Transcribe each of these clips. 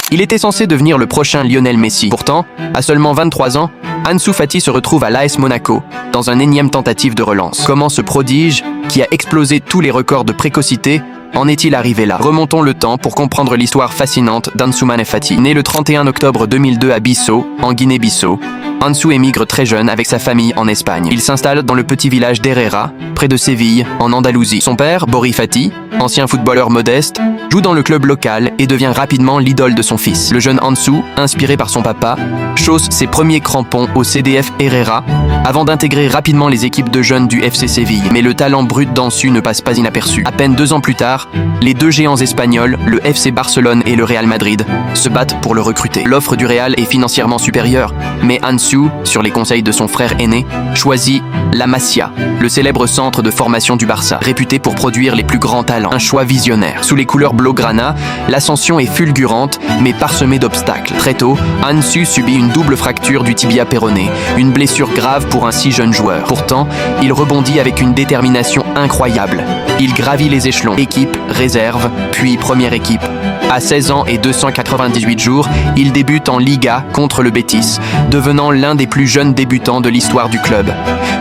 Il était censé devenir le prochain Lionel Messi. Pourtant, à seulement 23 ans, Ansu Fati se retrouve à l'AS Monaco, dans une énième tentative de relance. Comment ce prodige, qui a explosé tous les records de précocité, en est-il arrivé là? Remontons le temps pour comprendre l'histoire fascinante d'Ansoumana Fati. Né le 31 octobre 2002 à Bissau, en Guinée-Bissau, Ansu émigre très jeune avec sa famille en Espagne. Il s'installe dans le petit village d'Herrera, près de Séville, en Andalousie. Son père, Bori Fati, ancien footballeur modeste, joue dans le club local et devient rapidement l'idole de son fils. Le jeune Ansu, inspiré par son papa, chausse ses premiers crampons au CDF Herrera avant d'intégrer rapidement les équipes de jeunes du FC Séville. Mais le talent brut d'Ansu ne passe pas inaperçu. À peine 2 ans plus tard, les deux géants espagnols, le FC Barcelone et le Real Madrid, se battent pour le recruter. L'offre du Real est financièrement supérieure, mais Ansu, sur les conseils de son frère aîné, choisit la Masia, le célèbre centre de formation du Barça, réputé pour produire les plus grands talents. Un choix visionnaire. Sous les couleurs blaugrana, l'ascension est fulgurante, mais parsemée d'obstacles. Très tôt, Ansu subit une double fracture du tibia péroné, une blessure grave pour un si jeune joueur. Pourtant, il rebondit avec une détermination incroyable. Il gravit les échelons, équipe, réserve, puis première équipe. À 16 ans et 298 jours, il débute en Liga contre le Betis, devenant l'un des plus jeunes débutants de l'histoire du club.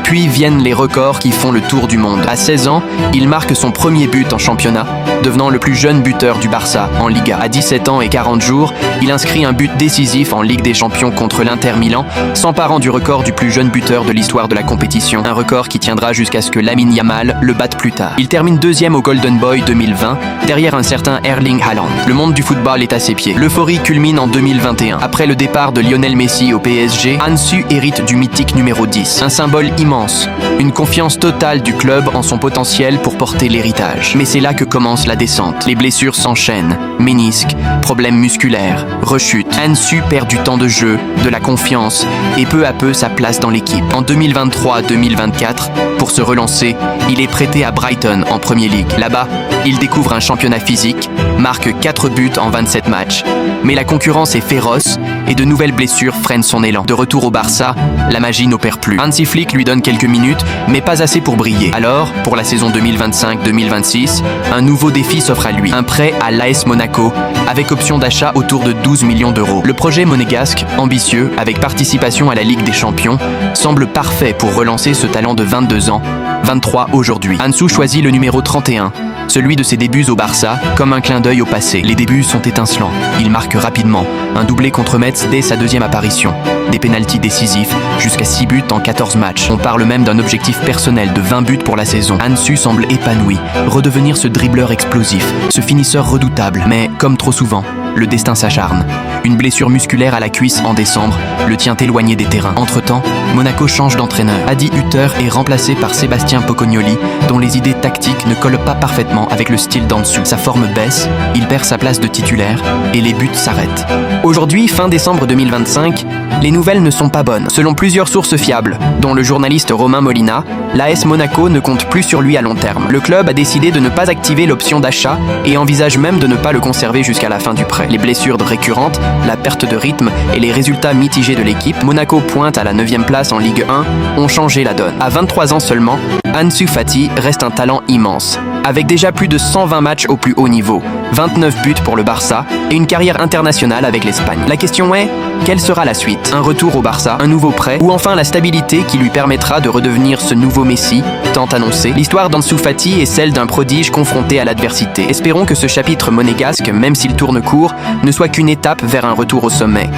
Puis viennent les records qui font le tour du monde. À 16 ans, il marque son premier but en championnat, devenant le plus jeune buteur du Barça en Liga. À 17 ans et 40 jours, il inscrit un but décisif en Ligue des Champions contre l'Inter Milan, s'emparant du record du plus jeune buteur de l'histoire de la compétition. Un record qui tiendra jusqu'à ce que Lamine Yamal le batte plus tard. Il termine deuxième au Golden Boy 2020, derrière un certain Erling Haaland. Le monde du football est à ses pieds. L'euphorie culmine en 2021. Après le départ de Lionel Messi au PSG, Ansu hérite du mythique numéro 10. Un symbole immense, une confiance totale du club en son potentiel pour porter l'héritage. Mais c'est là que commence la descente. Les blessures s'enchaînent, ménisques, problèmes musculaires, rechutes. Ansu perd du temps de jeu, de la confiance et peu à peu sa place dans l'équipe. En 2023-2024, pour se relancer, il est prêté à Brighton en Premier League. Là-bas, il découvre un championnat physique, marque 4 buts en 27 matchs. Mais la concurrence est féroce et de nouvelles blessures freinent son élan. De retour au Barça, la magie n'opère plus. Hansi Flick lui donne quelques minutes, mais pas assez pour briller. Alors, pour la saison 2025-2026, un nouveau défi s'offre à lui. Un prêt à l'AS Monaco, avec option d'achat autour de 12 millions d'euros. Le projet monégasque, ambitieux, avec participation à la Ligue des Champions, semble parfait pour relancer ce talent de 22 ans, 23 aujourd'hui. Ansu choisit le numéro 31, celui de ses débuts au Barça, comme un clin d'œil au passé. Les débuts sont étincelants. Il marque rapidement, un doublé contre Metz dès sa deuxième apparition. Des pénaltys décisifs, jusqu'à 6 buts en 14 matchs. On parle même d'un objectif personnel de 20 buts pour la saison. Ansu semble épanoui, redevenir ce dribbleur explosif, ce finisseur redoutable. Mais, comme trop souvent, le destin s'acharne. Une blessure musculaire à la cuisse en décembre le tient éloigné des terrains. Entre-temps, Monaco change d'entraîneur. Adi Hütter est remplacé par Sébastien Pocognoli, dont les idées tactiques ne collent pas parfaitement avec le style d'Ansu. Sa forme baisse, il perd sa place de titulaire et les buts s'arrêtent. Aujourd'hui, fin décembre 2025, les nouvelles ne sont pas bonnes. Selon plusieurs sources fiables, dont le journaliste Romain Molina, l'AS Monaco ne compte plus sur lui à long terme. Le club a décidé de ne pas activer l'option d'achat et envisage même de ne pas le conserver jusqu'à la fin du prêt. Les blessures récurrentes, la perte de rythme et les résultats mitigés de l'équipe, Monaco pointe à la 9e place en Ligue 1, ont changé la donne. À 23 ans seulement, Ansu Fati reste un talent immense, avec déjà plus de 120 matchs au plus haut niveau, 29 buts pour le Barça et une carrière internationale avec l'Espagne. La question est, quelle sera la suite? Un retour au Barça, un nouveau prêt, ou enfin la stabilité qui lui permettra de redevenir ce nouveau Messi, tant annoncé? L'histoire d'Ansu Fati est celle d'un prodige confronté à l'adversité. Espérons que ce chapitre monégasque, même s'il tourne court, ne soit qu'une étape vers un retour au sommet.